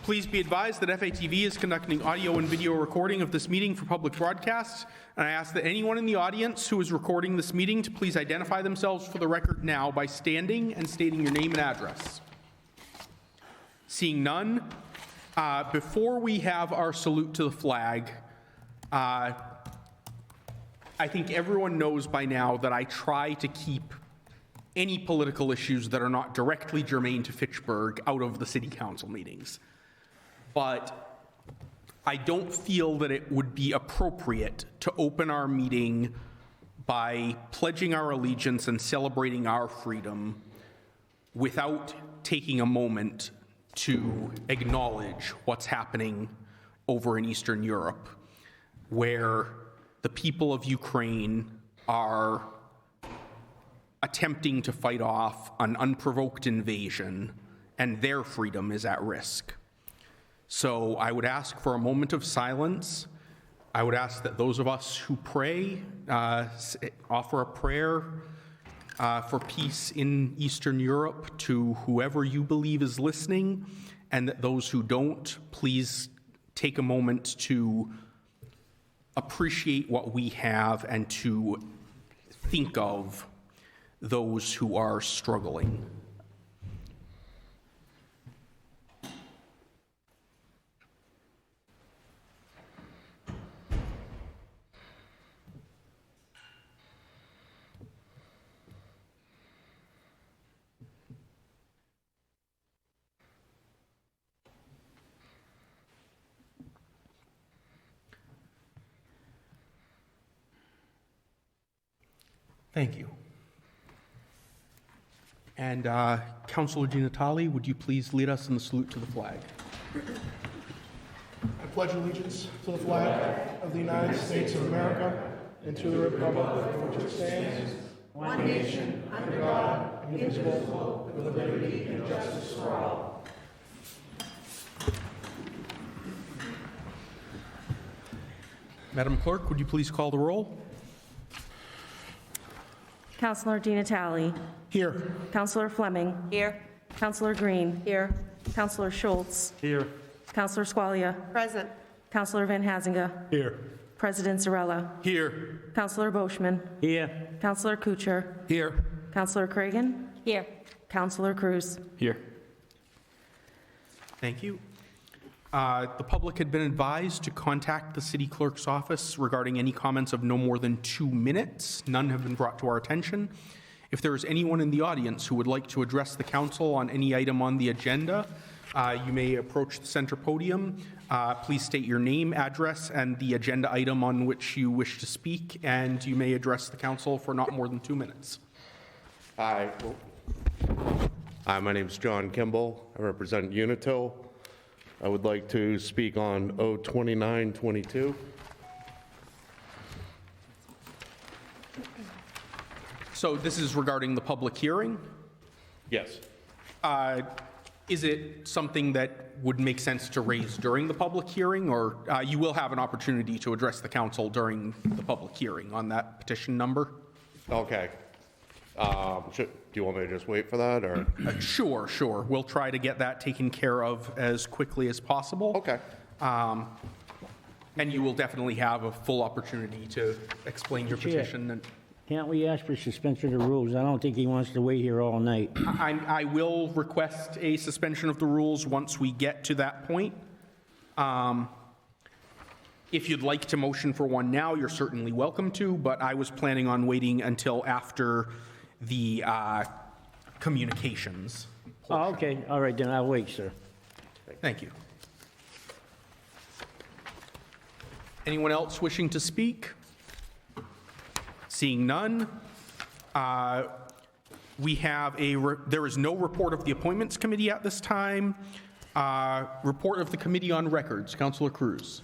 Please be advised that FATV is conducting audio and video recording of this meeting for public broadcast, and I ask that anyone in the audience who is recording this meeting to please identify themselves for the record now by standing and stating your name and address. Seeing none, before we have our salute to the flag, I think everyone knows by now that I try to keep any political issues that are not directly germane to Fitchburg out of the city council meetings. But I don't feel that it would be appropriate to open our meeting by pledging our allegiance and celebrating our freedom without taking a moment to acknowledge what's happening over in Eastern Europe, where the people of Ukraine are attempting to fight off an unprovoked invasion, and their freedom is at risk. So I would ask for a moment of silence. I would ask that those of us who pray offer a prayer for peace in Eastern Europe to whoever you believe is listening, and that those who don't, please take a moment to appreciate what we have and to think of those who are struggling. Thank you. And Councillor DiNatale, would you please lead us in the salute to the flag? I pledge allegiance to the flag of the United States of America and to the republic for which it stands, one nation, under God, indivisible, with liberty and justice for all. Madam Clerk, would you please call the roll? Councillor DiNatale. Here. Councillor Fleming. Here. Councillor Green. Here. Councillor Schultz. Here. Councillor Squalia. Present. Councillor Van Hazinga. Here. President Zarella. Here. Councillor Boschman. Here. Councillor Kuchar. Here. Councillor Cragen. Here. Councillor Cruz. Here. Thank you. The public had been advised to contact the city clerk's office regarding any comments of no more than 2 minutes. None have been brought to our attention. If there is anyone in the audience who would like to address the council on any item on the agenda, you may approach the center podium. Please state your name, address, and the agenda item on which you wish to speak, and you may address the council for not more than 2 minutes. Hi, my name is John Kimball. I represent Unitil. I would like to speak on 02922. So this is regarding the public hearing. Yes. Is it something that would make sense to raise during the public hearing, or you will have an opportunity to address the council during the public hearing on that petition number? Okay. Do you want me to just wait for that, or? Sure. We'll try to get that taken care of as quickly as possible. Okay. And you will definitely have a full opportunity to explain your petition. And Can't we ask for suspension of the rules? I don't think he wants to wait here all night. I will request a suspension of the rules once we get to that point. If you'd like to motion for one now, you're certainly welcome to, but I was planning on waiting until after the communications. Oh, okay. All right, then I'll wait, sir. Thank you. Anyone else wishing to speak? Seeing none, we have there is no report of the Appointments Committee at this time. Report of the Committee on Records. Councillor Cruz.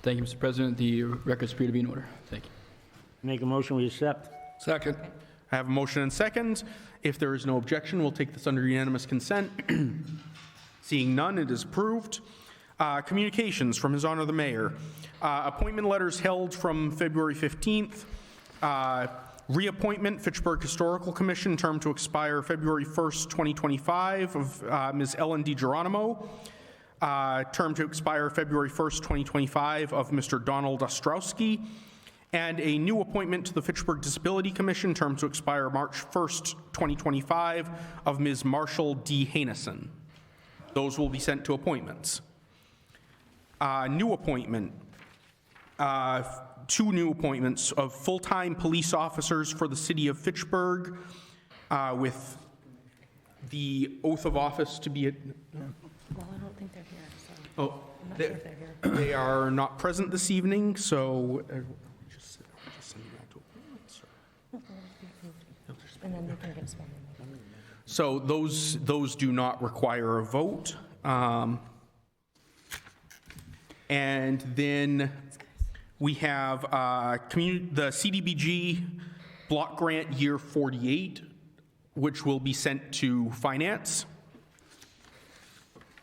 Thank you, Mr. President. The records appear to be in order. Thank you. Make a motion, we accept. Second. I have a motion and second. If there is no objection, we'll take this under unanimous consent. Seeing none, it is approved. Communications from His Honor the Mayor. Appointment letters held from February 15th. Reappointment, Fitchburg Historical Commission, term to expire February 1st, 2025, of Ms. Ellen DiGeronimo. term to expire February 1st, 2025, of Mr. Donald Ostrowski, and a new appointment to the Fitchburg Disability Commission, term to expire March 1st, 2025, of Ms. Marshall D. Hainison. Those will be sent to appointments. New appointment, two new appointments of full-time police officers for the city of Fitchburg, with the oath of office to be, Well, I don't think they're here, so oh, I'm not sure if they're here. they are not present this evening, so just send that to appointments. And then they can get sworn in. So those do not require a vote. And then we have the CDBG block grant year 48, which will be sent to finance.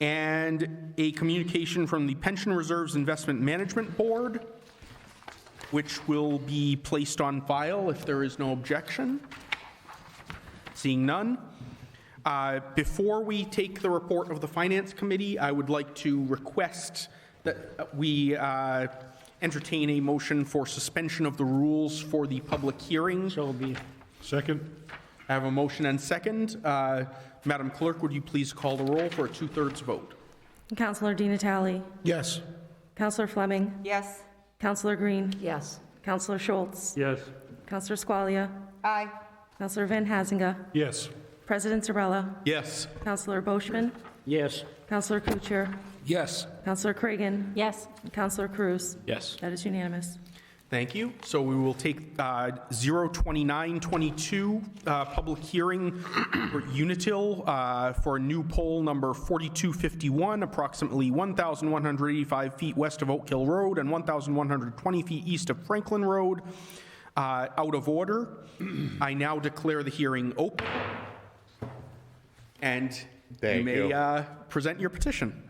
And a communication from the Pension Reserves Investment Management Board, which will be placed on file if there is no objection. Seeing none. Before we take the report of the Finance Committee, I would like to request that we entertain a motion for suspension of the rules for the public hearing. So be, Second? I have a motion and second. Madam Clerk, would you please call the roll for a 2/3 vote? Counselor Di Natale. Yes. Counselor Fleming. Yes. Counselor Green. Yes. Counselor Schultz. yes. Counselor Squalia. Aye. Counselor Van Hazinga. Yes. President Zarella. Yes. Counselor Boishman. Yes. Counselor Kucher. Yes. Counselor Cragan. Yes. Counselor Cruz. Yes. That is unanimous. Thank you. So we will take 02922, public hearing for Unitil for a new pole number 4251, approximately 1,185 feet west of Oak Hill Road and 1,120 feet east of Franklin Road, out of order. I now declare the hearing open. And Thank you may you. present your petition.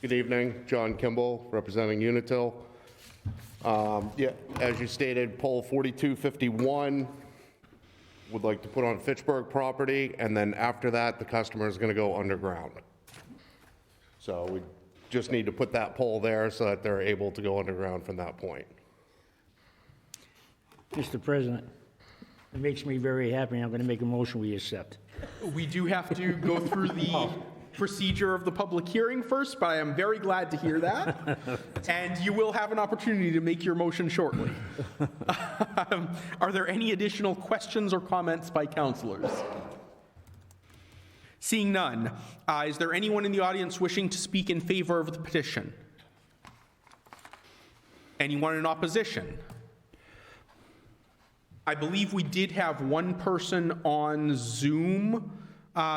Good evening, John Kimball, representing Unitil. Yeah, as you stated, pole 4251 would like to put on Fitchburg property, and then after that, the customer is going to go underground. So we just need to put that pole there so that they're able to go underground from that point. Mr. President, it makes me very happy. I'm going to make a motion we accept. We do have to go through the procedure of the public hearing first, but I am very glad to hear that. And you will have an opportunity to make your motion shortly. Are there any additional questions or comments by councilors? Seeing none, is there anyone in the audience wishing to speak in favor of the petition? Anyone in opposition? I believe we did have one person on Zoom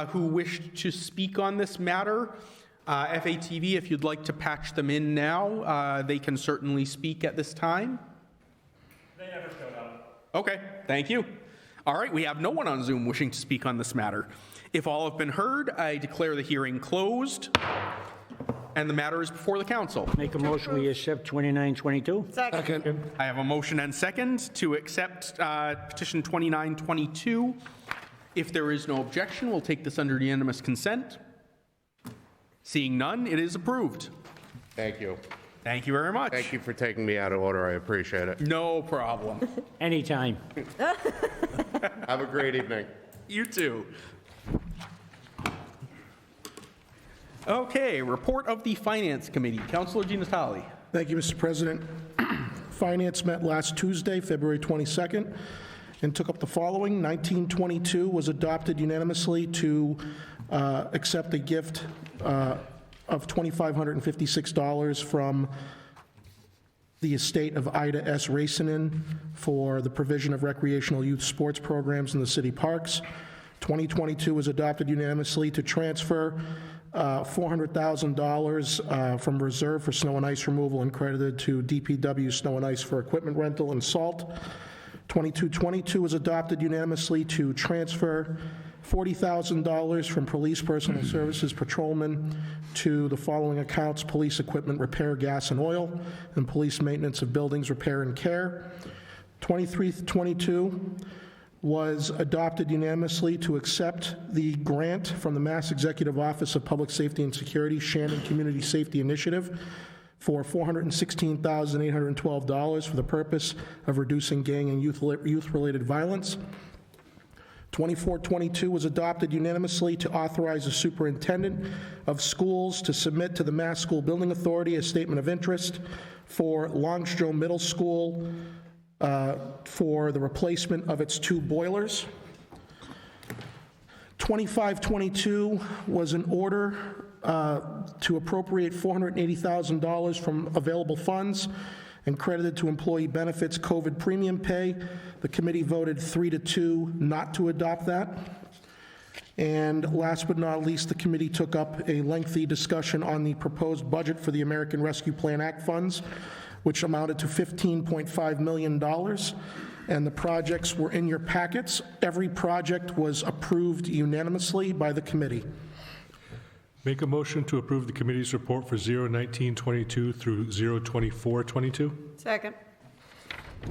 who wished to speak on this matter. FATV, if you'd like to patch them in now, they can certainly speak at this time. They never showed up. Okay, thank you. All right, we have no one on Zoom wishing to speak on this matter. If all have been heard, I declare the hearing closed, and the matter is before the council. Make a motion we accept 2922. Second. I have a motion and second to accept petition 2922. If there is no objection, we'll take this under unanimous consent. Seeing none, it is approved. Thank you. Thank you very much. Thank you for taking me out of order. I appreciate it. No problem. Anytime. Have a great evening. You too. Okay, report of the Finance Committee. Councilor Di Natale. Thank you, Mr. President. Finance met last Tuesday, February 22nd, and took up the following. 1922 was adopted unanimously to accept a gift of $2,556 from the estate of Ida S. Racinen for the provision of recreational youth sports programs in the city parks. 2022 was adopted unanimously to transfer $400,000 from reserve for snow and ice removal and credited to DPW snow and ice for equipment rental and salt. 2222 was adopted unanimously to transfer $40,000 from police personal services patrolmen to the following accounts: police equipment repair, gas and oil, and police maintenance of buildings repair and care. 2322 was adopted unanimously to accept the grant from the Mass Executive Office of Public Safety and Security, Shannon Community Safety Initiative, for $416,812 for the purpose of reducing gang and youth-related violence. 2422 was adopted unanimously to authorize the superintendent of schools to submit to the Mass School Building Authority a statement of interest for Longstreau Middle School for the replacement of its 2 boilers. 2522 was an order to appropriate $480,000 from available funds and credited to employee benefits COVID premium pay. The committee voted 3-2 not to adopt that. And last but not least, the committee took up a lengthy discussion on the proposed budget for the American Rescue Plan Act funds, which amounted to $15.5 million. And the projects were in your packets. Every project was approved unanimously by the committee. Make a motion to approve the committee's report for 01922 through 02422. Second.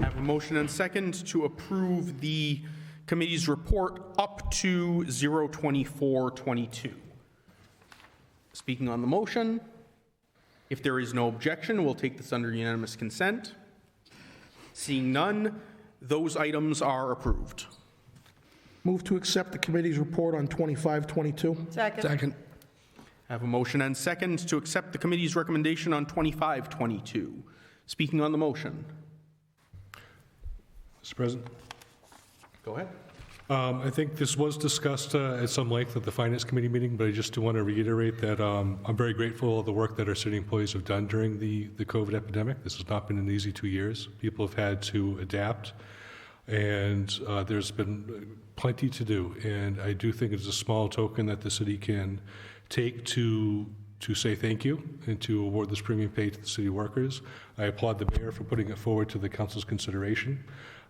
I have a motion and second to approve the committee's report up to 02422. Speaking on the motion, if there is no objection, we'll take this under unanimous consent. Seeing none, those items are approved. Move to accept the committee's report on 2522. Second. Second. I have a motion and second to accept the committee's recommendation on 2522. Speaking on the motion. Mr. President, Go ahead. I think this was discussed at some length at the Finance Committee meeting, but I just do want to reiterate that I'm very grateful of the work that our city employees have done during the COVID epidemic. This has not been an easy 2 years. People have had to adapt, and there's been plenty to do. And I do think it's a small token that the city can take to say thank you and to award this premium pay to the city workers. I applaud the mayor for putting it forward to the council's consideration.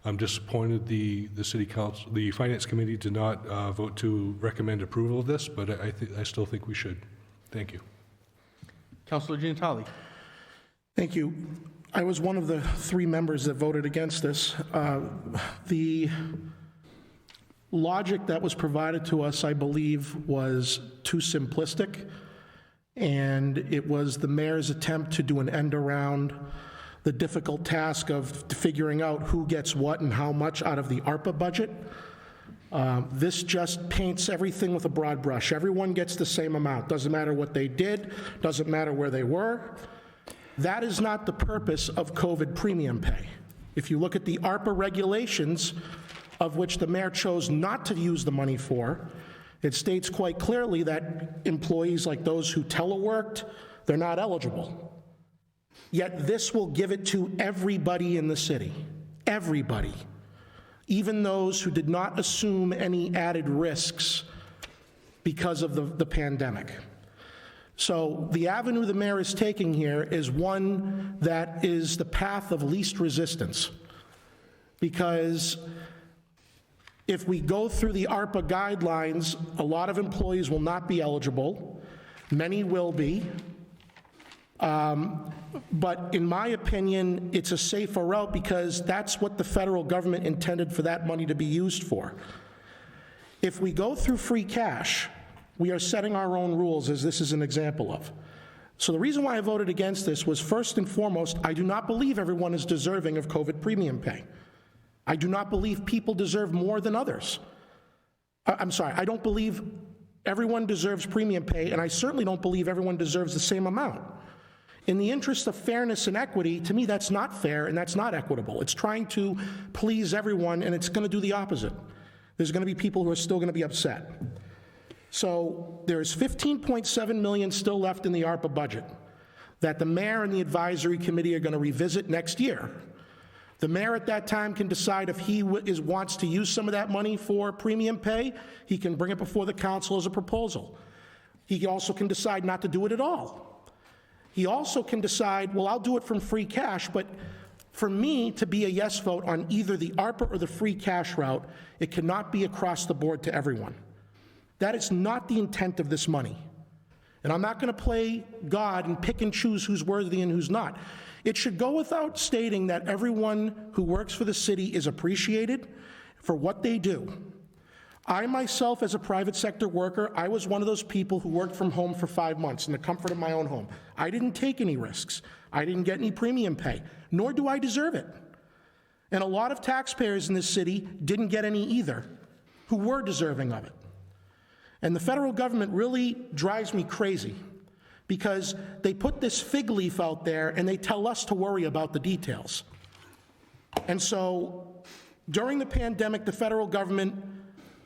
I'm disappointed the city council, the finance committee did not vote to recommend approval of this, but I still think we should. Thank you. Councilor Gianatali. Thank you. I was one of the 3 members that voted against this. The logic that was provided to us, I believe, was too simplistic, and it was the mayor's attempt to do an end around the difficult task of figuring out who gets what and how much out of the ARPA budget. This just paints everything with a broad brush. Everyone gets the same amount. Doesn't matter what they did, doesn't matter where they were. That is not the purpose of COVID premium pay. If you look at the ARPA regulations, of which the mayor chose not to use the money for, it states quite clearly that employees like those who teleworked, they're not eligible. Yet this will give it to everybody in the city, everybody, even those who did not assume any added risks because of the pandemic. So the avenue the mayor is taking here is one that is the path of least resistance, because if we go through the ARPA guidelines, a lot of employees will not be eligible. Many will be. But in my opinion, it's a safer route because that's what the federal government intended for that money to be used for. If we go through free cash, we are setting our own rules, as this is an example of. So the reason why I voted against this was, first and foremost, I do not believe everyone is deserving of COVID premium pay. I do not believe people deserve more than others. I'm sorry, I don't believe everyone deserves premium pay, and I certainly don't believe everyone deserves the same amount. In the interest of fairness and equity, to me, that's not fair and that's not equitable. It's trying to please everyone, and it's going to do the opposite. There's going to be people who are still going to be upset. So there's $15.7 million still left in the ARPA budget that the mayor and the advisory committee are going to revisit next year. The mayor at that time can decide if he wants to use some of that money for premium pay. He can bring it before the council as a proposal. He also can decide not to do it at all. He also can decide, well, I'll do it from free cash, but for me to be a yes vote on either the ARPA or the free cash route, it cannot be across the board to everyone. That is not the intent of this money. And I'm not going to play God and pick and choose who's worthy and who's not. It should go without stating that everyone who works for the city is appreciated. for what they do. I myself, as a private sector worker, I was one of those people who worked from home for 5 months in the comfort of my own home. I didn't take any risks. I didn't get any premium pay, nor do I deserve it. And a lot of taxpayers in this city didn't get any either, who were deserving of it. And the federal government really drives me crazy because they put this fig leaf out there and they tell us to worry about the details. And so during the pandemic, the federal government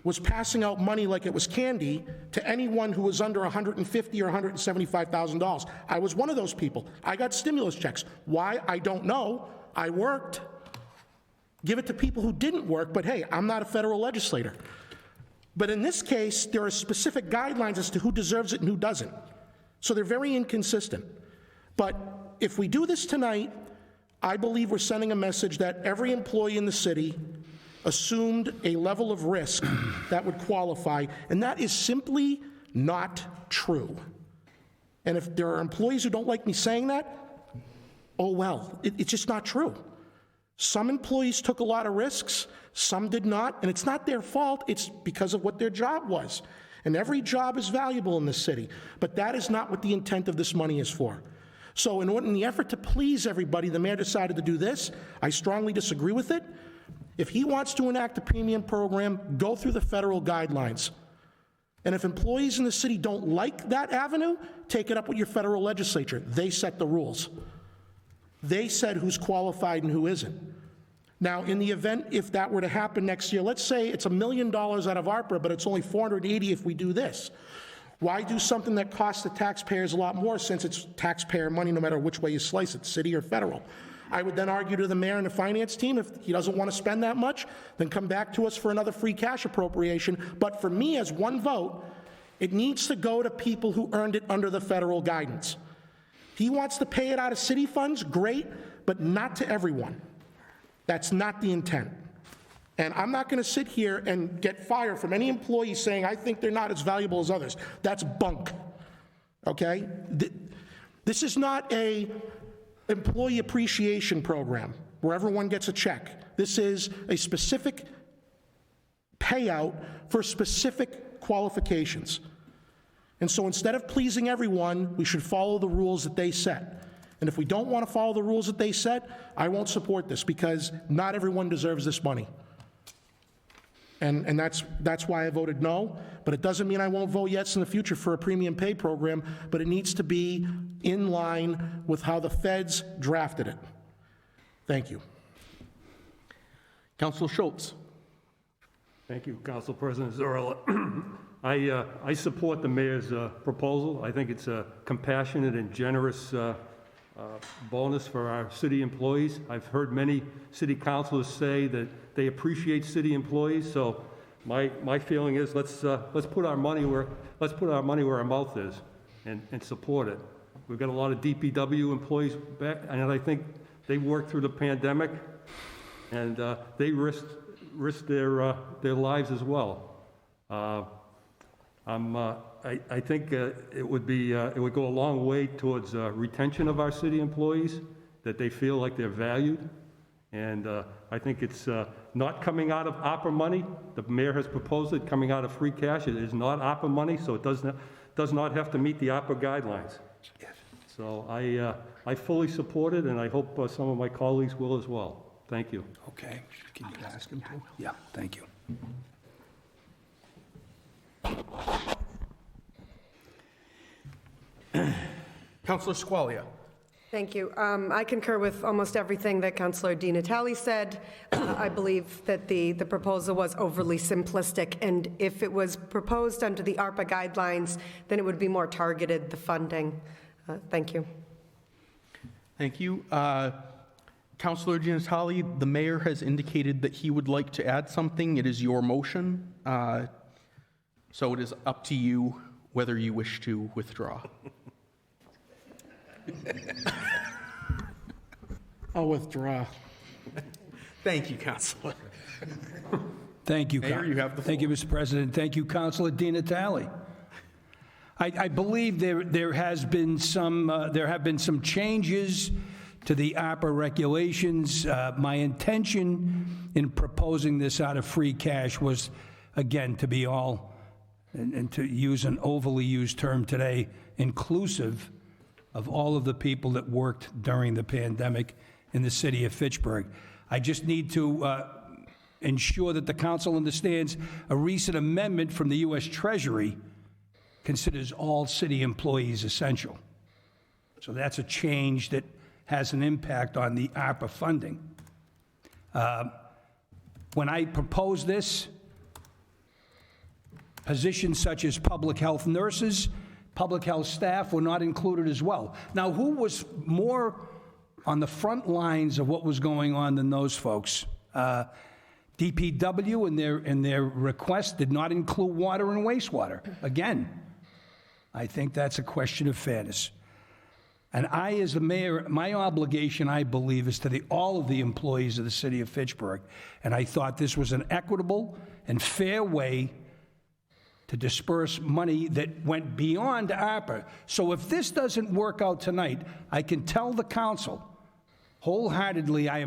was passing out money like it was candy to anyone who was under $150,000 or $175,000. I was one of those people. I got stimulus checks. Why? I don't know. I worked. Give it to people who didn't work, but hey, I'm not a federal legislator. But in this case, there are specific guidelines as to who deserves it and who doesn't. So they're very inconsistent. But if we do this tonight, I believe we're sending a message that every employee in the city assumed a level of risk that would qualify, and that is simply not true. And if there are employees who don't like me saying that, oh well, it's just not true. Some employees took a lot of risks, some did not, and it's not their fault, it's because of what their job was. And every job is valuable in this city, but that is not what the intent of this money is for. So in the effort to please everybody, the mayor decided to do this. I strongly disagree with it. If he wants to enact a premium program, go through the federal guidelines. And if employees in the city don't like that avenue, take it up with your federal legislature. They set the rules. They said who's qualified and who isn't. Now, in the event if that were to happen next year, let's say it's $1 million out of ARPA, but it's only $480 if we do this. Why do something that costs the taxpayers a lot more, since it's taxpayer money no matter which way you slice it, city or federal? I would then argue to the mayor and the finance team, if he doesn't want to spend that much, then come back to us for another free cash appropriation. But for me, as one vote, it needs to go to people who earned it under the federal guidance. He wants to pay it out of city funds, great, but not to everyone. That's not the intent. And I'm not going to sit here and get fired from any employee saying I think they're not as valuable as others. That's bunk, okay? This is not a employee appreciation program where everyone gets a check. This is a specific payout for specific qualifications. And so instead of pleasing everyone, we should follow the rules that they set. And if we don't want to follow the rules that they set, I won't support this because not everyone deserves this money. And that's why I voted no, but it doesn't mean I won't vote yes in the future for a premium pay program, but it needs to be in line with how the feds drafted it. Thank you. Councilor Schultz. Thank you, Council President Zorla. I support the mayor's proposal. I think it's a compassionate and generous bonus for our city employees. I've heard many city councilors say that they appreciate city employees. So my feeling is let's put our money where our mouth is and support it. We've got a lot of DPW employees back, and I think they worked through the pandemic, and they risked their lives as well. I think it would go a long way towards retention of our city employees, that they feel like they're valued. And I think it's not coming out of ARPA money. The mayor has proposed it coming out of free cash. It is not ARPA money, so it does not have to meet the ARPA guidelines. So I fully support it, and I hope some of my colleagues will as well. Thank you. Okay, can you ask him to? Yeah, thank you. Councilor Squalia. Thank you. I concur with almost everything that Councilor Di Natale said. I believe that the proposal was overly simplistic, and if it was proposed under the ARPA guidelines, then it would be more targeted, the funding. Thank you. Thank you. Councilor Di Natale, the mayor has indicated that he would like to add something. It is your motion, so it is up to you whether you wish to withdraw. I'll withdraw. Thank you, Councilor. Thank you, Mayor, you have the floor. Thank you, Mr. President. Thank you, Councilor Di Natale. I believe there have been some changes to the ARPA regulations. My intention in proposing this out of free cash was, again, to be all, and to use an overly used term today, inclusive of all of the people that worked during the pandemic in the city of Fitchburg. I just need to ensure that the council understands a recent amendment from the U.S. Treasury considers all city employees essential. So that's a change that has an impact on the ARPA funding. When I proposed this, positions such as public health nurses, public health staff were not included as well. Now, who was more on the front lines of what was going on than those folks? DPW in their request did not include water and wastewater. Again, I think that's a question of fairness. And I, as the mayor, my obligation, I believe, is to all of the employees of the city of Fitchburg. And I thought this was an equitable and fair way to disperse money that went beyond ARPA. So if this doesn't work out tonight, I can tell the council wholeheartedly, I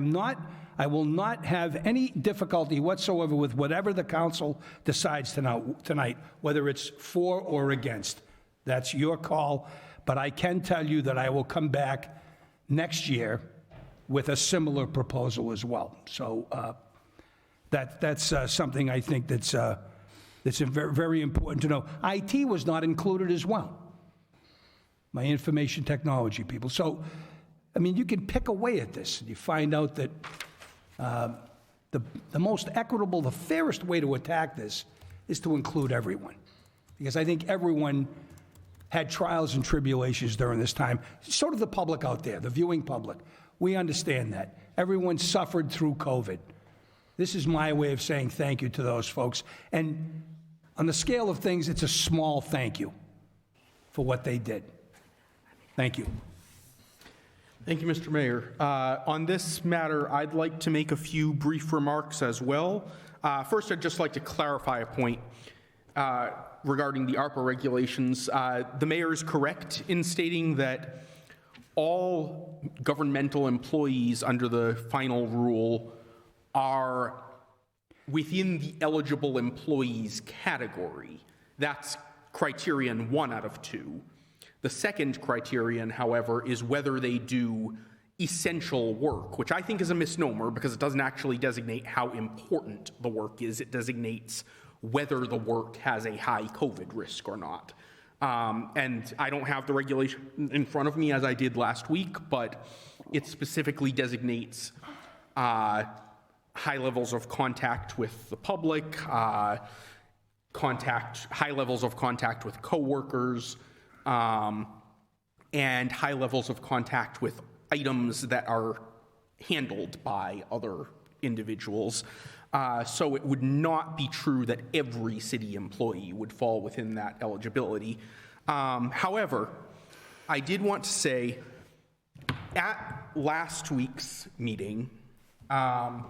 will not have any difficulty whatsoever with whatever the council decides tonight, whether it's for or against. That's your call. But I can tell you that I will come back next year with a similar proposal as well. So that's something I think that's very, very important to know. IT was not included as well, my information technology people. So, I mean, you can pick away at this, and you find out that the most equitable, the fairest way to attack this is to include everyone. Because I think everyone had trials and tribulations during this time. So did the public out there, the viewing public. We understand that. Everyone suffered through COVID. This is my way of saying thank you to those folks. And on the scale of things, it's a small thank you for what they did. Thank you. Thank you, Mr. Mayor. On this matter, I'd like to make a few brief remarks as well. First, I'd just like to clarify a point regarding the ARPA regulations. The mayor is correct in stating that all governmental employees under the final rule are within the eligible employees category. That's criterion 1 out of 2. The second criterion, however, is whether they do essential work, which I think is a misnomer because it doesn't actually designate how important the work is. It designates whether the work has a high COVID risk or not. And I don't have the regulation in front of me as I did last week, but it specifically designates high levels of contact with the public, high levels of contact with coworkers, and high levels of contact with items that are handled by other individuals. So it would not be true that every city employee would fall within that eligibility. However, I did want to say, at last week's meeting, I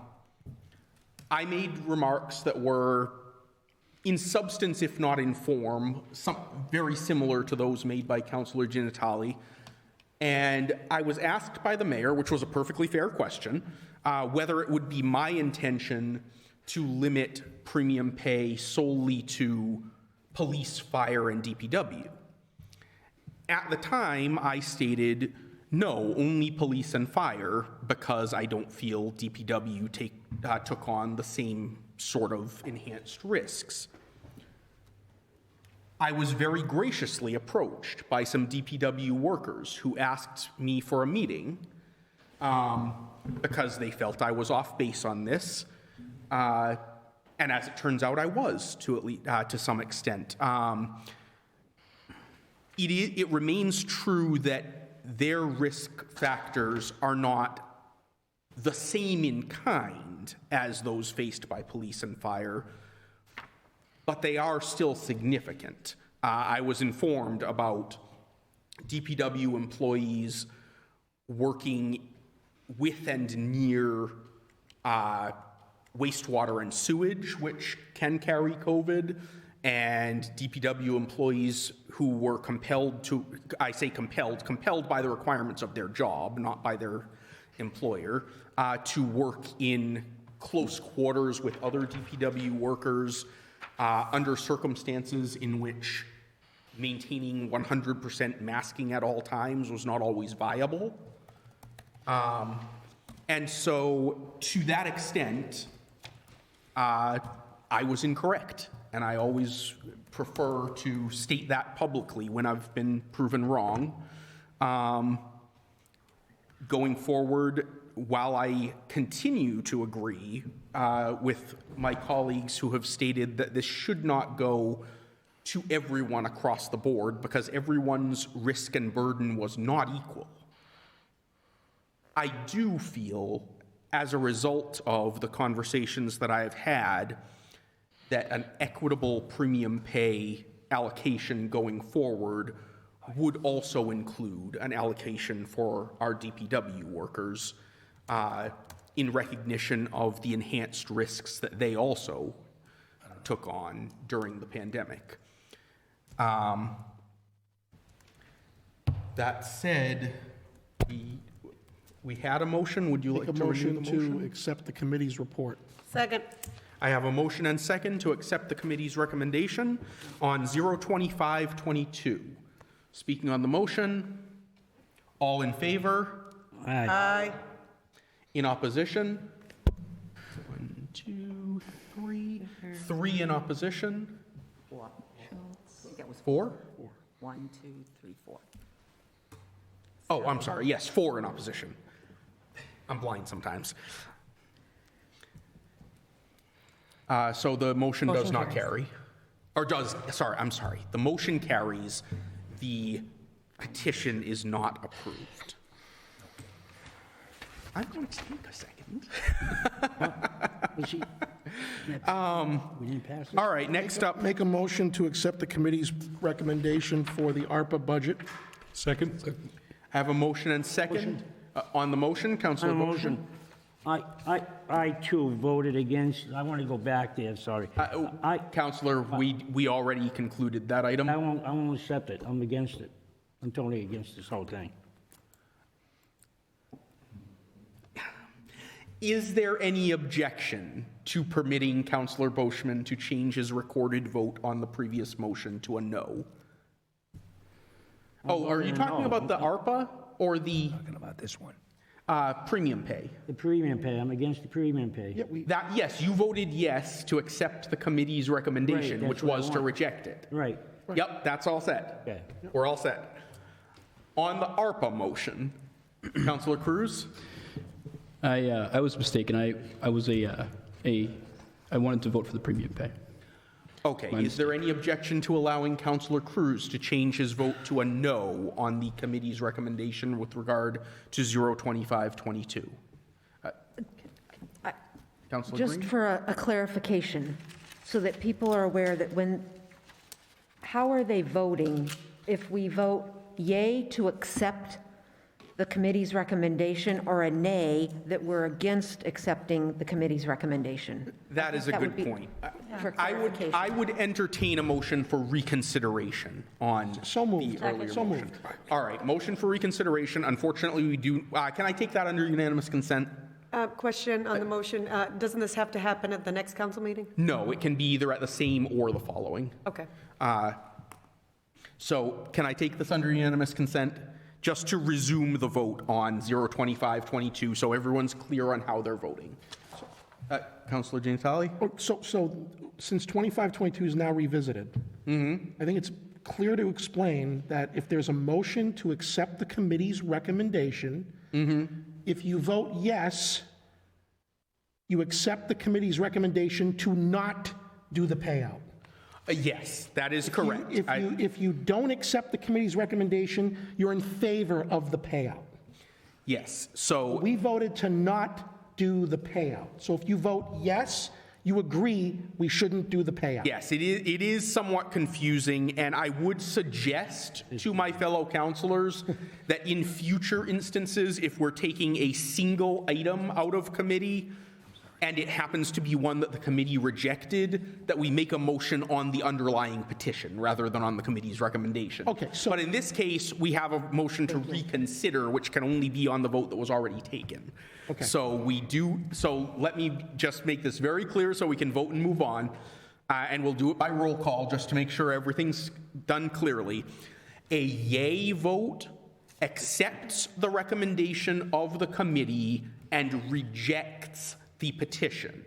made remarks that were, in substance, if not in form, very similar to those made by Councillor Ginatali. And I was asked by the mayor, which was a perfectly fair question, whether it would be my intention to limit premium pay solely to police, fire, and DPW. At the time, I stated, no, only police and fire, because I don't feel DPW took on the same sort of enhanced risks. I was very graciously approached by some DPW workers who asked me for a meeting because they felt I was off base on this. And as it turns out, I was to some extent. It remains true that their risk factors are not the same in kind as those faced by police and fire, but they are still significant. I was informed about DPW employees working with and near wastewater and sewage, which can carry COVID, and DPW employees who were compelled to, I say compelled by the requirements of their job, not by their employer, to work in close quarters with other DPW workers under circumstances in which maintaining 100% masking at all times was not always viable. And so to that extent, I was incorrect. And I always prefer to state that publicly when I've been proven wrong. Going forward, while I continue to agree with my colleagues who have stated that this should not go to everyone across the board because everyone's risk and burden was not equal, I do feel, as a result of the conversations that I have had, that an equitable premium pay allocation going forward would also include an allocation for our DPW workers in recognition of the enhanced risks that they also took on during the pandemic. That said, we had a motion. Would you like Make a to renew the motion motion? to accept the committee's report. Second. I have a motion and second to accept the committee's recommendation on 02522. Speaking on the motion, all in favor? Aye. Aye. In opposition? 1, 2, 3. 3 in opposition? 4. I think that was 4? 1, 2, 3, 4. Oh, I'm sorry. Yes, 4 in opposition. I'm blind sometimes. So the motion does not carry. Or does, sorry, I'm sorry. The motion carries. The petition is not approved. I'm going to take a second. We didn't pass it? All right, next up. Make a motion to accept the committee's recommendation for the ARPA budget. Second? I have a motion and second. On the motion, Councilor On the Motion. motion, I too voted against, I want to go back there, sorry. Councilor, we already concluded that item. I won't accept it, I'm against it. I'm totally against this whole thing. Is there any objection to permitting Councilor Boschman to change his recorded vote on the previous motion to a no? Oh, are you talking about the ARPA or the Talking about this one. premium pay? The premium pay, I'm against the premium pay. That, yes, you voted yes to accept the committee's recommendation, Right, which that's what I was to want. reject it. Right. Yep, that's all set. Okay. We're all set. On the ARPA motion, Councilor Cruz? I was mistaken. I wanted to vote for the premium pay. Okay, is there any objection to allowing Councilor Cruz to change his vote to a no on the committee's recommendation with regard to 02522? Councilor Just Green? for a clarification, so that people are aware that how are they voting if we vote yay to accept the committee's recommendation or a nay that we're against accepting the committee's recommendation? That is a That would good be- point. For I clarification. would entertain a motion for reconsideration on So moved. the earlier So motion. moved. All right, motion for reconsideration. Unfortunately, we do, can I take that under unanimous consent? Question on the motion. Doesn't this have to happen at the next council meeting? No, it can be either at the same or the following. Okay. So can I take this under unanimous consent? Just to resume the vote on 02522, so everyone's clear on how they're voting. Councilor Gianatali? So since 2522 is now revisited, I think it's clear to explain that if there's a motion to accept the committee's recommendation, if you vote yes, you accept the committee's recommendation to not do the payout. Yes, that is correct. If you don't accept the committee's recommendation, you're in favor of the payout. Yes, so We voted to not do the payout. So if you vote yes, you agree we shouldn't do the payout. yes, it is somewhat confusing, and I would suggest to my fellow councilors that in future instances, if we're taking a single item out of committee, and it happens to be one that the committee rejected, that we make a motion on the underlying petition rather than on the committee's recommendation. Okay, so- But in this case, we have a motion to reconsider, which can only be on the vote that was already taken. Okay. So let me just make this very clear so we can vote and move on. And we'll do it by roll call just to make sure everything's done clearly. A yay vote accepts the recommendation of the committee and rejects the petition.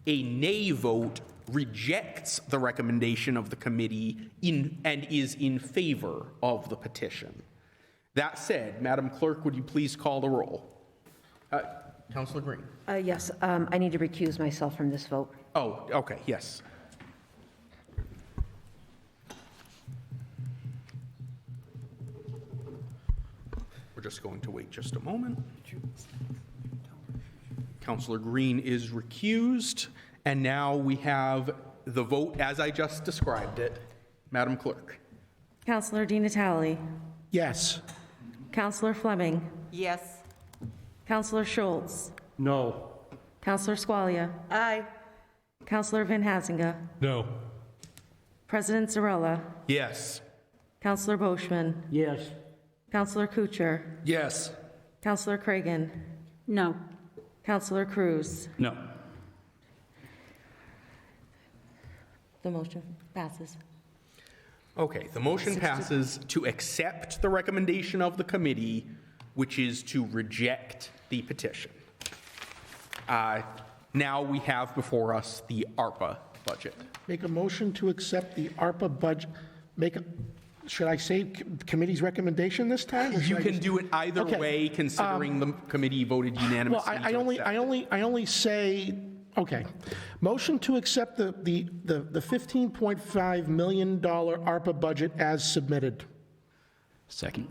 A nay vote rejects the recommendation of the committee and is in favor of the petition. That said, Madam Clerk, would you please call the roll? Councillor Green. Yes, I need to recuse myself from this vote. Oh, okay, yes. We're just going to wait just a moment. Councillor Green is recused, and now we have the vote as I just described it. Madam Clerk. Counselor Di Natale. Yes. Counselor Fleming. Yes. Counselor Schultz. No. Counselor Squalia. Aye. Counselor Van Hazinga. No. President Zarella. Yes. Counselor Boishman. Yes. Counselor Kucher. Yes. Counselor Cragan. No. Counselor Cruz. No. The motion passes. Okay, the motion passes to accept the recommendation of the committee, which is to reject the petition. Now we have before us the ARPA budget. Make a motion to accept the ARPA budget. Should I say committee's recommendation this time? or You should I can just- do it either Okay. way, considering the committee voted Well, unanimously to accept. I only say, okay. Motion to accept the $15.5 million ARPA budget as submitted. Second.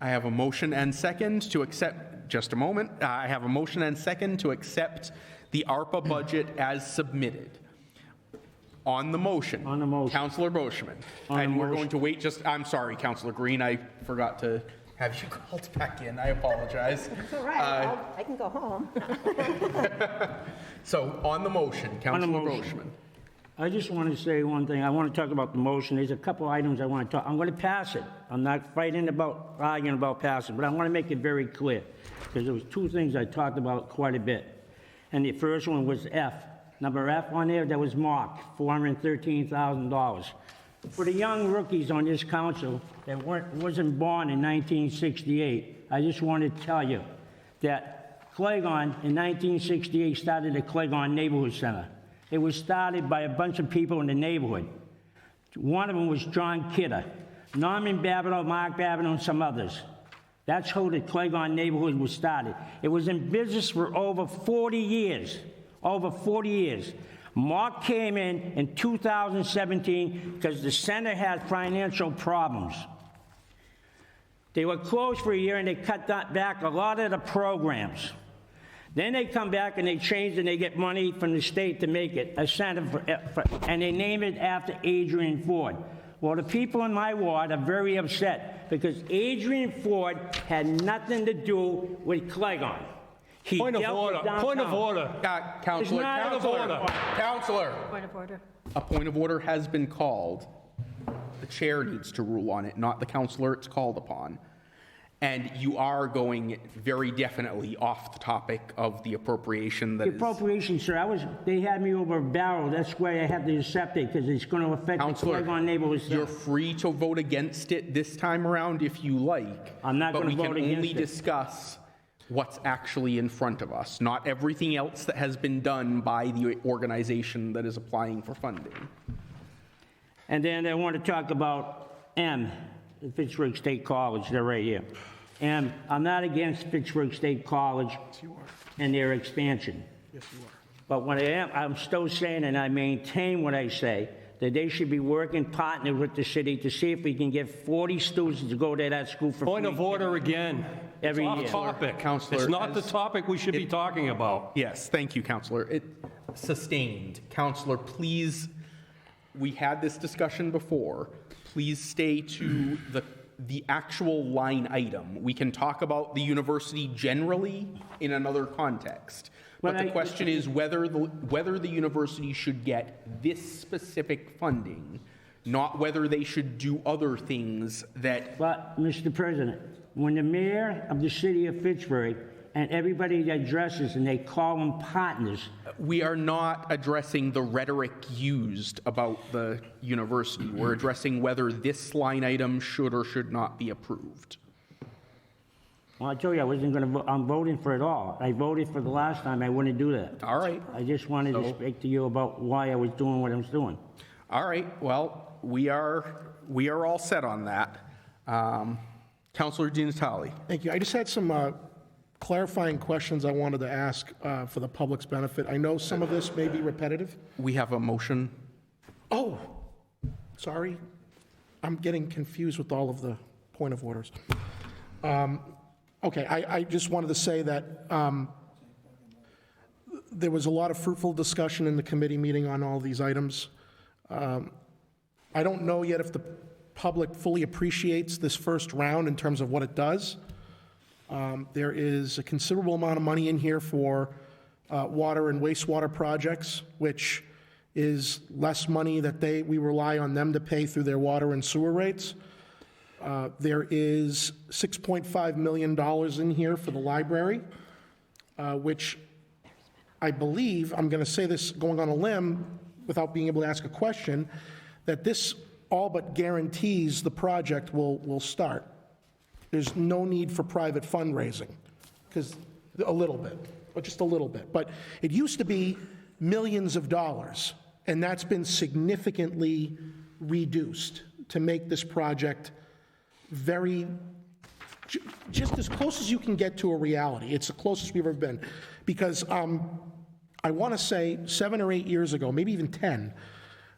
I have a motion and second to accept, just a moment. I have a motion and second to accept the ARPA budget as submitted. On the motion. On the motion. Councillor Boishman. On the And we're motion. going to wait just, I'm sorry, Councillor Green, I forgot to have you called back in. I apologize. It's all right, I can go home. So on the motion, Councillor motion. Boishman. I just want to say one thing. I want to talk about the motion. There's a couple items I want to talk. I'm going to pass it. I'm not arguing about passing, but I want to make it very clear because there was two things I talked about quite a bit. And the first one was F. Number F on there, that was marked, $413,000. For the young rookies on this council that wasn't born in 1968, I just want to tell you that Clegon in 1968 started the Clegon Neighborhood Center. It was started by a bunch of people in the neighborhood. One of them was John Kidder, Norman Babineau, Mark Babineau, and some others. That's how the Clegon neighborhood was started. It was in business for over 40 years. Over 40 years. Mark came in 2017 because the center had financial problems. They were closed for a year and they cut back a lot of the programs. Then they come back and they change and they get money from the state to make it a center and they name it after Adrian Ford. Well, the people in my ward are very upset because Adrian Ford had nothing to do with Clegon. Point of order. Point of order. Councillor, not a Councillor, order. Councillor. Point of order. A point of order has been called. The chair needs to rule on it, not the councillor it's called upon. And you are going very definitely off the topic of the appropriation that The is. appropriation, sir, they had me over a barrel. That's why I had to accept it, because it's going to affect the Councillor, Clegon neighborhood. you're free to vote against it this time around if you like. I'm not gonna vote But we can only against it. discuss what's actually in front of us, not everything else that has been done by the organization that is applying for funding. And then I want to talk about M, Pittsburgh State College. They're right here. And I'm not against Pittsburgh State College and their expansion. Yes, you are. But what I'm still saying, and I maintain what I say, that they should be working partner with the city to see if we can get 40 students to go to that school for Point free. of order again. Every It's year. off topic. Councillor, It's not the as- topic we should be talking about. Yes, thank you, Councillor. It sustained. Councillor, please, we had this discussion before. Please stay to the the actual line item. We can talk about the university generally in another context. But the question is whether the university should get this specific funding, not whether they should do other things that... But, Mr. President, when the mayor of the city of Fitchburg and everybody addresses and they call them partners, We are not addressing the rhetoric used about the university. We're addressing whether this line item should or should not be approved. well, I told you I wasn't going to vote. I'm voting for it all. I voted for the last time. I wouldn't do that. All right. I just wanted to speak to you about why I was doing what I was doing. All right. Well, we are all set on that. Councilor Di Natale. Thank you. I just had some clarifying questions I wanted to ask for the public's benefit. I know some of this may be repetitive. We have a motion. Oh, sorry. I'm getting confused with all of the point of orders. Okay, I just wanted to say that there was a lot of fruitful discussion in the committee meeting on all these items. I don't know yet if the public fully appreciates this first round in terms of what it does. There is a considerable amount of money in here for water and wastewater projects, which is less money that we rely on them to pay through their water and sewer rates. There is $6.5 million in here for the library, which I believe, I'm going to say this going on a limb without being able to ask a question, that this all but guarantees the project will start. There's no need for private fundraising, because a little bit, or just a little bit. But it used to be millions of dollars, and that's been significantly reduced to make this project very, just as close as you can get to a reality. It's the closest we've ever been. Because I want to say 7 or 8 years ago, maybe even 10,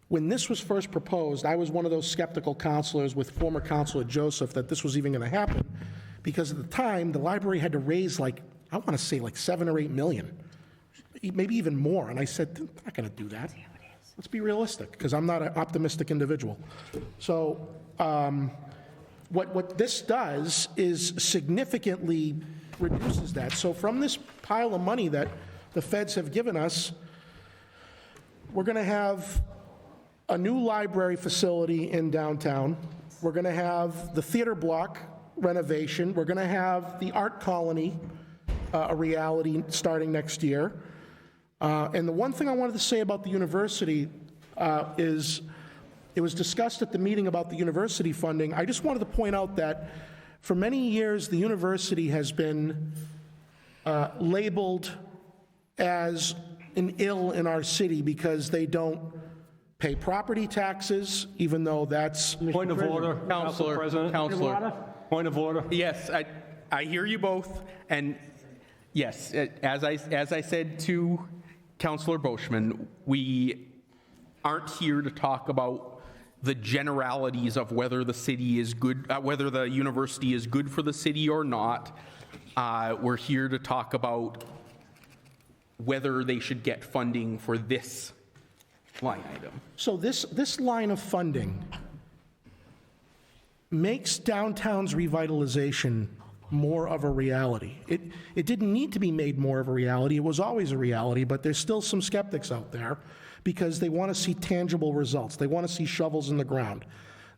when this was first proposed, I was one of those skeptical counselors with former Councilor Joseph that this was even going to happen, because at the time, the library had to raise I want to say 7 or 8 million, maybe even more. And I said, they're not going to do that. Let's be realistic, because I'm not an optimistic individual. So what this does is significantly reduces that. So from this pile of money that the feds have given us, we're going to have a new library facility in downtown. We're going to have the theater block renovation. We're going to have the art colony, a reality starting next year. And the one thing I wanted to say about the university is it was discussed at the meeting about the university funding. I just wanted to point out that for many years, the university has been labeled as an ill in our city because they don't pay property taxes, even though that's... Point of order, Council President. Counselor. Point of order. Yes, I hear you both, and yes, as I said to Councilor Boschman, we aren't here to talk about the generalities of whether the city is good, whether the university is good for the city or not. We're here to talk about whether they should get funding for this line item. So this line of funding makes downtown's revitalization more of a reality. It didn't need to be made more of a reality. It was always a reality, but there's still some skeptics out there because they want to see tangible results. They want to see shovels in the ground.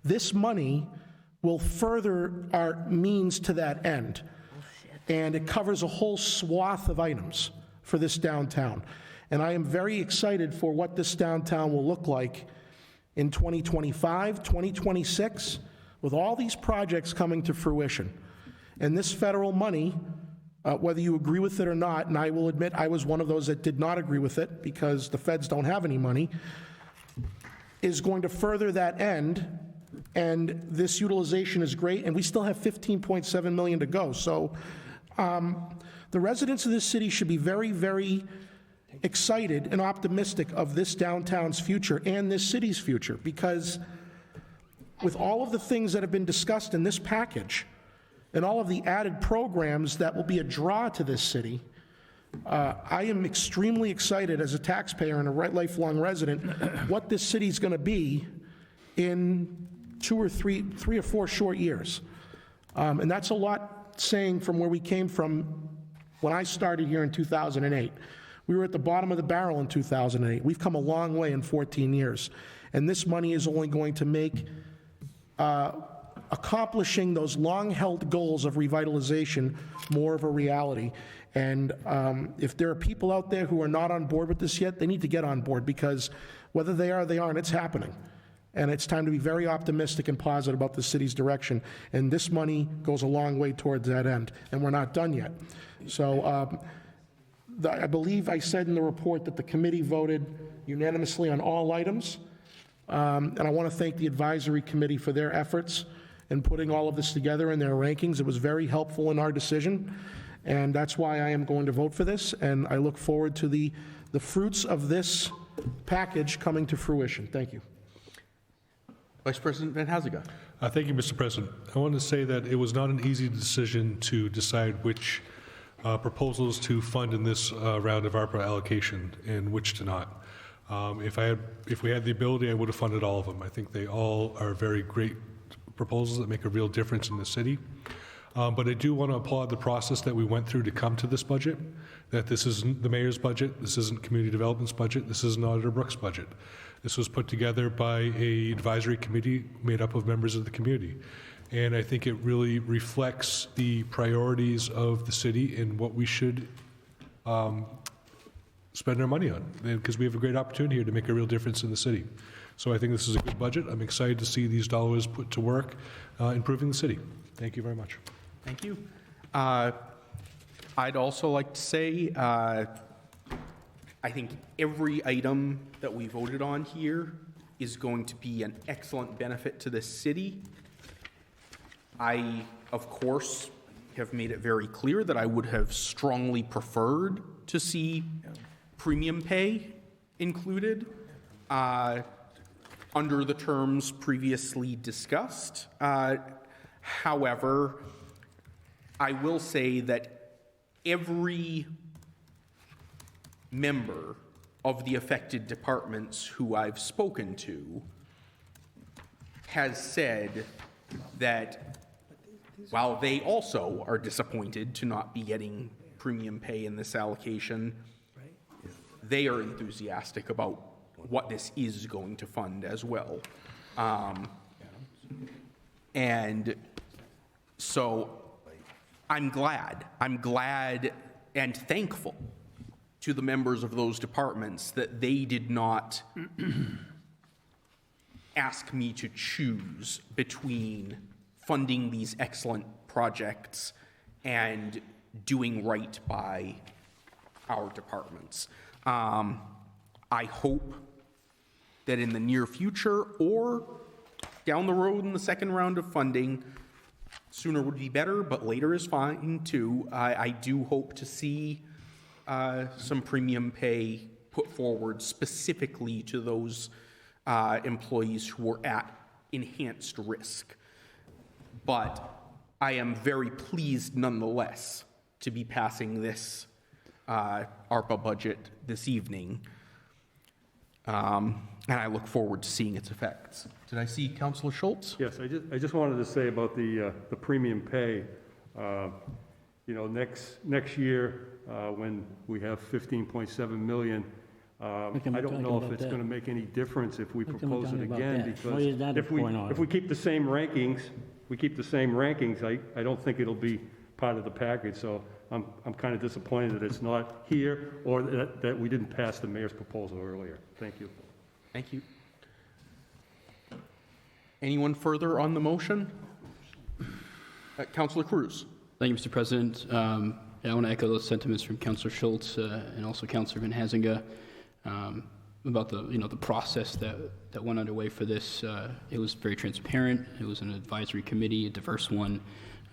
This money will further our means to that end, and it covers a whole swath of items for this downtown. And I am very excited for what this downtown will look like in 2025, 2026, with all these projects coming to fruition. And this federal money, whether you agree with it or not, and I will admit I was one of those that did not agree with it because the feds don't have any money, is going to further that end. And this utilization is great, and we still have $15.7 million to go. So the residents of this city should be very, very excited and optimistic of this downtown's future and this city's future, because with all of the things that have been discussed in this package and all of the added programs that will be a draw to this city, I am extremely excited as a taxpayer and a lifelong resident what this city's going to be in 3 or 4 short years. And that's a lot saying from where we came from when I started here in 2008. We were at the bottom of the barrel in 2008. We've come a long way in 14 years. And this money is only going to make accomplishing those long-held goals of revitalization more of a reality. And if there are people out there who are not on board with this yet, they need to get on board, because whether they are or they aren't, it's happening. And it's time to be very optimistic and positive about the city's direction. And this money goes a long way towards that end, and we're not done yet. So I believe I said in the report that the committee voted unanimously on all items. And I want to thank the advisory committee for their efforts in putting all of this together in their rankings. It was very helpful in our decision, and that's why I am going to vote for this, and I look forward to the fruits of this package coming to fruition. Thank you. Vice President Van Hazinga. Thank you, Mr. President. I want to say that it was not an easy decision to decide which proposals to fund in this round of ARPA allocation and which to not. If we had the ability, I would have funded all of them. I think they all are very great proposals that make a real difference in the city. But I do want to applaud the process that we went through to come to this budget, that this isn't the mayor's budget, this isn't community development's budget, this isn't Auditor Brooks' budget. This was put together by an advisory committee made up of members of the community. And I think it really reflects the priorities of the city and what we should spend our money on, because we have a great opportunity here to make a real difference in the city. So I think this is a good budget. I'm excited to see these dollars put to work improving the city. Thank you very much. Thank you. I'd also like to say, I think every item that we voted on here is going to be an excellent benefit to this city. I, of course, have made it very clear that I would have strongly preferred to see premium pay included under the terms previously discussed. However, I will say that every member of the affected departments who I've spoken to has said that while they also are disappointed to not be getting premium pay in this allocation, they are enthusiastic about what this is going to fund as well. And so I'm glad and thankful to the members of those departments that they did not ask me to choose between funding these excellent projects and doing right by our departments. I hope that in the near future or down the road in the second round of funding, sooner would be better, but later is fine too. I do hope to see some premium pay put forward specifically to those employees who are at enhanced risk. But I am very pleased nonetheless to be passing this ARPA budget this evening. And I look forward to seeing its effects. Did I see Councilor Schultz? Yes, I just wanted to say about the premium pay. Next year, when we have 15.7 million, I don't know if it's going to make any difference if we propose it again, because if we keep the same rankings, I don't think it'll be part of the package. So I'm kind of disappointed that it's not here, or that we didn't pass the mayor's proposal earlier. Thank you. Thank you. Anyone further on the motion? Councilor Cruz. Thank you, Mr. President. I want to echo those sentiments from Councilor Schultz and also Councilor Van Hazinga about the process that went underway for this. It was very transparent. It was an advisory committee, a diverse one,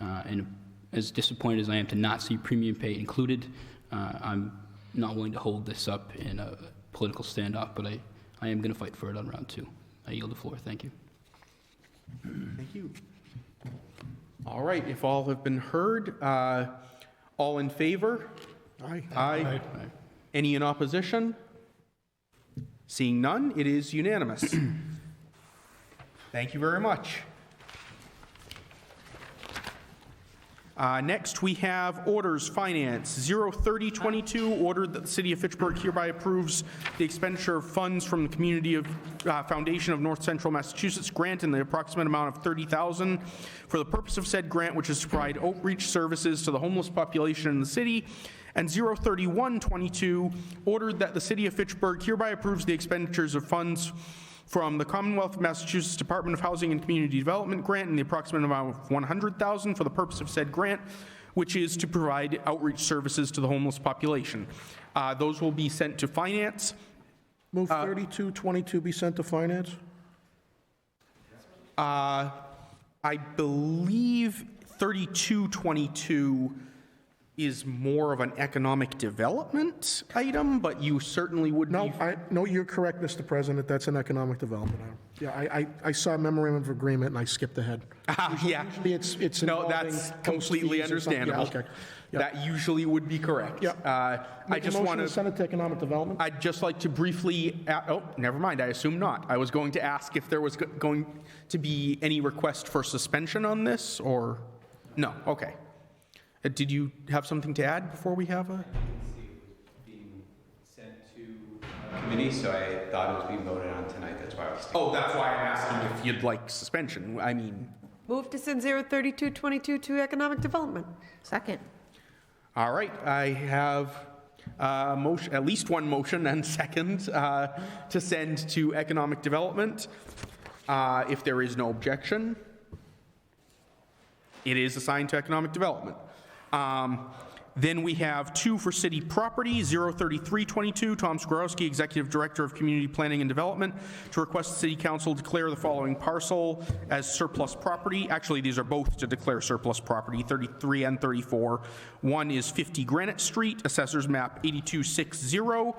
and as disappointed as I am to not see premium pay included, I'm not willing to hold this up in a political standoff, but I am going to fight for it on round two. I yield the floor. Thank you. Thank you. All right, if all have been heard, all in favor? Aye. Aye. Any in opposition? Seeing none, it is unanimous. Thank you very much. Next, we have orders, finance, 03022, ordered that the City of Fitchburg hereby approves the expenditure of funds from the Community of Foundation of North Central Massachusetts grant in the approximate amount of $30,000 for the purpose of said grant, which is to provide outreach services to the homeless population in the city. And 03122, ordered that the City of Fitchburg hereby approves the expenditures of funds from the Commonwealth of Massachusetts Department of Housing and Community Development grant in the approximate amount of $100,000 for the purpose of said grant, which is to provide outreach services to the homeless population. Those will be sent to finance. Move 3222 be sent to finance? I believe 3222 is more of an economic development item, but you certainly would be. No, you're correct, Mr. President, that's an economic development item. Yeah, I saw a memorandum of agreement and I skipped ahead. Yeah. Usually it's No, involving that's host completely fees or something. understandable. Yeah, okay. Yeah. That usually would be correct. Yeah. I Make a just motion want to send it to economic development? I'd just like to briefly, oh, never mind, I assume not. I was going to ask if there was going to be any request for suspension on this, or, no, okay. Did you have something to add before we have a? Being sent to committee, so I thought it was being voted on tonight, that's why I was. Oh, that's why I'm asking if you'd like suspension. I mean. Move to send 03222 to economic development. Second. All right, I have motion, at least one motion and second to send to economic development. If there is no objection, it is assigned to economic development. Then we have two for city property, 03322, Tom Skorowski, Executive Director of Community Planning and Development, to request the City Council declare the following parcel as surplus property. Actually, these are both to declare surplus property, 33 and 34. One is 50 Granite Street, Assessors Map 8260,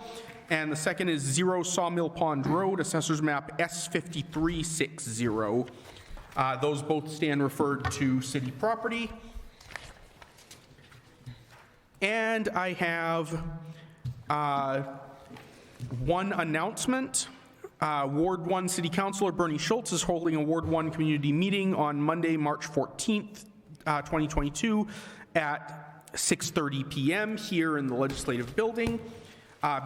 and the second is 0 Sawmill Pond Road, Assessors Map S5360. Those both stand referred to city property. And I have one announcement. Ward 1 City Councilor Bernie Schultz is holding a Ward 1 community meeting on Monday, March 14th, 2022 at 6:30 p.m. here in the Legislative Building.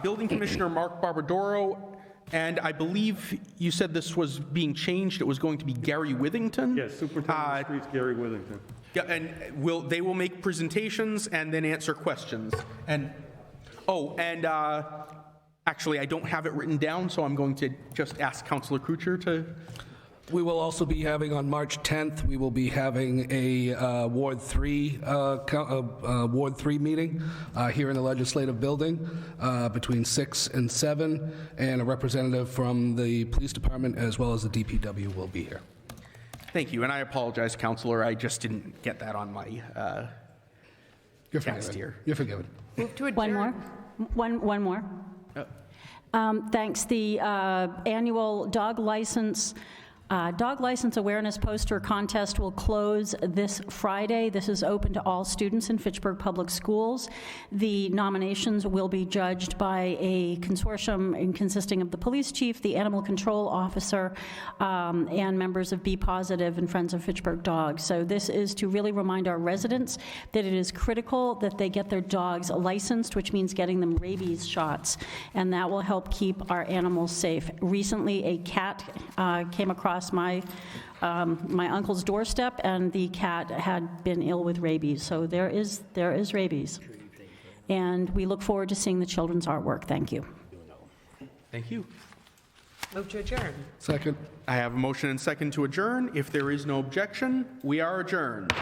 Building Commissioner Mark Barbadoro, and I believe you said this was being changed. It was going to be Gary Withington? Yes, Superintendent of Streets, Gary Withington. Yeah, and they will make presentations and then answer questions. And, actually, I don't have it written down, so I'm going to just ask Councilor Kuchar to. We will also be having on March 10th, we will be having a Ward 3 meeting here in the Legislative Building between 6 and 7, and a representative from the Police Department as well as the DPW will be here. Thank you, and I apologize, Councilor, I just didn't get that on my You're text forgiven. here. You're forgiven. Move to adjourn. One more. One more. Thanks. The annual dog license awareness poster contest will close this Friday. This is open to all students in Fitchburg Public Schools. The nominations will be judged by a consortium consisting of the police chief, the animal control officer, and members of Be Positive and Friends of Fitchburg Dogs. So this is to really remind our residents that it is critical that they get their dogs licensed, which means getting them rabies shots, and that will help keep our animals safe. Recently, a cat came across my uncle's doorstep, and the cat had been ill with rabies. So there is rabies. And we look forward to seeing the children's artwork. Thank you. Thank you. Move to adjourn. Second. I have a motion and second to adjourn. If there is no objection, we are adjourned.